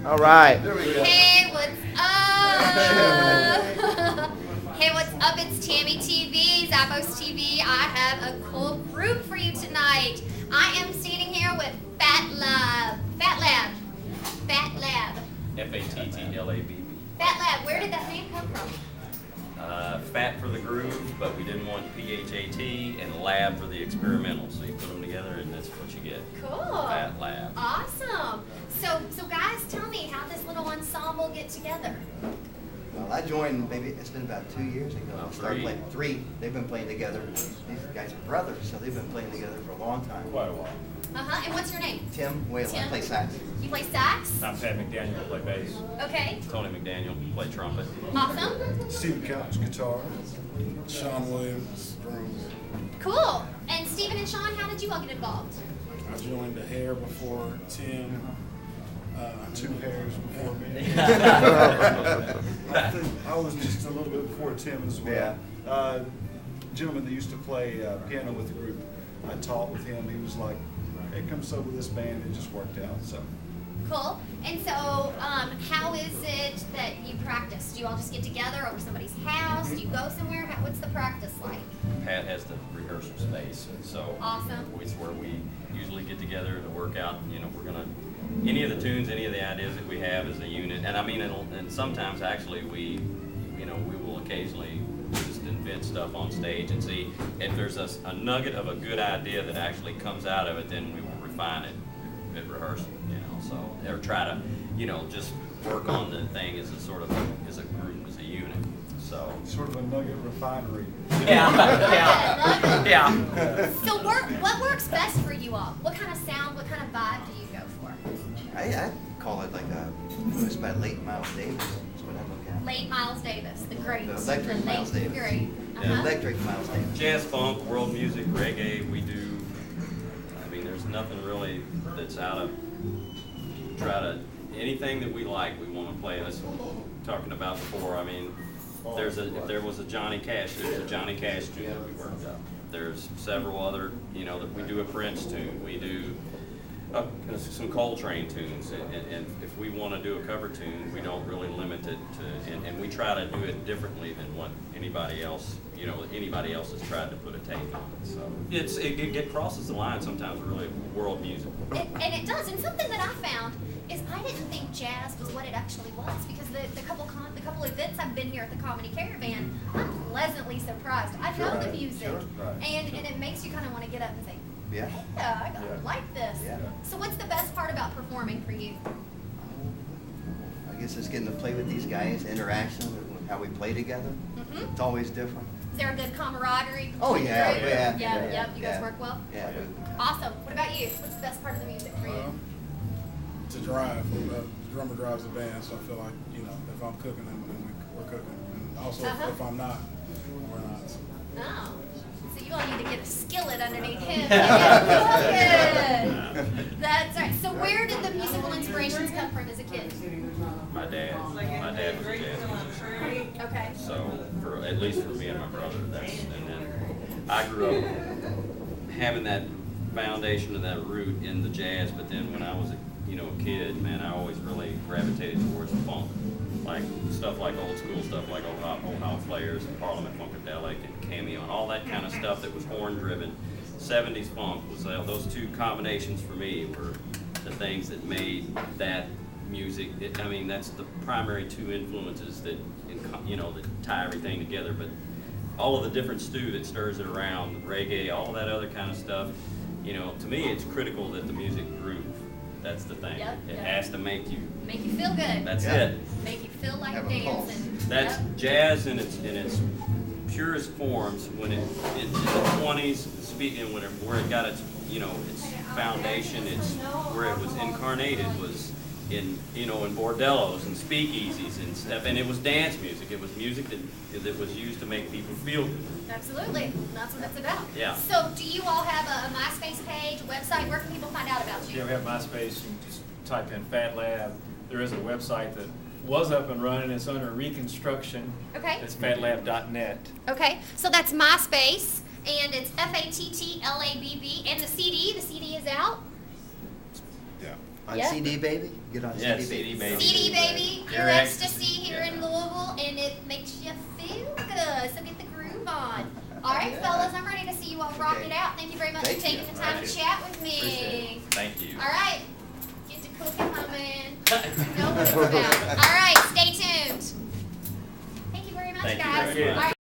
All right. Hey, what's up? Hey, what's up? It's TammyTV, Zappos TV. I have a cool group for you tonight. I am standing here with Fatt Labb. Fatt Labb. Fatt Labb. Fattlabb. Fatt Labb. Where did that name come from? Fat for the groove, but we didn't want PHAT, and lab for the experimental. So you put them together, and that's what you get. Cool. Fatt Labb. Awesome. So guys, tell me, how this little ensemble get together? Well, I joined maybe it's been about 2 years ago. About I started three. playing 3. They've been playing together. These guys are brothers, so they've been playing together for a long time. Quite a while. And what's your name? Tim Whalen, I Tim? play sax. You play sax? I'm Pat McDaniel, I play bass. Okay. Tony McDaniel play trumpet. Awesome. Stephen Couch, guitar. Sean Williams, drums. Cool. And Stephen and Sean, how did you all get involved? I joined the Hair before Tim. 2 hairs before me. I think I was just a little bit before Tim as well. Yeah. Gentleman that used to play piano with the group, I taught with him. He was like, "Hey, come sub with this band." It just worked out. So. Cool. And so, how is it that you practice? Do you all just get together over somebody's house? Do you go somewhere? What's the practice like? Pat has the rehearsal space, and so Awesome. it's where we usually get together to work out. You know, we're gonna any of the tunes, any of the ideas that we have as a unit, and I mean, and sometimes actually we will occasionally just invent stuff on stage and see if there's a nugget of a good idea that actually comes out of it, then we will refine it at rehearsal. So or try to just work on the thing as a sort of as a group, as a unit. So Sort of a nugget refinery. yeah. So, what works best for you all? What kind of sound, what kind of vibe do you go for? I call it like a, it was by late Miles Davis. That's what I look at. Late Miles Davis, the great. The electric late Miles Davis. Great. The electric Miles Davis. Jazz, funk, world music, reggae, we do. I mean, there's nothing really that's out of anything that we like, we want to play. As talking about before, I mean, if there was a Johnny Cash, there's a Johnny Cash tune that we worked up. There's several other, that we do a Prince tune, we do some Coltrane tunes, and if we want to do a cover tune, we don't really limit it to, and we try to do it differently than what anybody else has tried to put a take on it. So it crosses the line sometimes really world music. And it does. And something that I found is I didn't think jazz was what it actually was, because the couple events I've been here at the Comedy Caravan, I'm pleasantly surprised. I know the music, and it makes you kind of want to get up and say, Yeah. yeah, I like this. Yeah. So what's the best part about performing for you? I guess it's getting to play with these guys, interaction, how we play together. Mm-hmm. It's always different. Is there a good camaraderie? Oh, between the yeah, group? yeah. Yep. You guys Yeah. work well? Yeah. Awesome. What about you? What's the best part of the music for you? To drive. The drummer drives the band, so I feel like, if I'm cooking, then we're cooking. And also, if I'm not, we're not. Oh. So you all need to get a skillet underneath him. That's right. So where did the musical inspirations come from as a kid? My dad was a jazz musician. Okay. So at least for me and my brother, and then I grew up having that foundation and that root in the jazz, but then when I was a kid, man, I always really gravitated towards funk, like stuff like old school stuff like Ohio Players and Parliament Funkadelic and Cameo and all that kind of stuff that was horn driven. 70s funk was those two combinations for me were the things that made that music. That's the primary two influences that that tie everything together. But all of the different stew that stirs it around, the reggae, all that other kind of stuff. To me, it's critical that the music groove. That's the thing. It has to make you feel good. That's it. Make you feel like Have a dancing. That's jazz in its purest forms when in the 20s, speaking where it got its its foundation, its where it was incarnated was in bordellos and speakeasies and stuff, and it was dance music. It was music that was used to make people feel good. Absolutely. That's what it's about. Yeah. So do you all have a MySpace page, a website? Where can people find out about you? Yeah, we have MySpace. You just type in Fatt Labb. There is a website that was up and running. It's under reconstruction. Okay. It's fattlabb.net. Okay. So that's MySpace, and it's FATTLABB, and the CD is out. Yeah. On Yep. CD Baby? Get on Yeah, CD CD Baby. Baby. CD Baby, EarExtacy. EarExtacy here in Yeah. Louisville, and it makes you feel good. So get the groove on. All right, fellas, I'm ready to see you all rock Okay. it out. Thank you very much Thank for taking you. the time Thank to you. chat with Appreciate me. it. Thank you. All right, get to cooking, my man. You know what it's about. All right, stay tuned. Thank you very much, Thank you guys. very much. All right.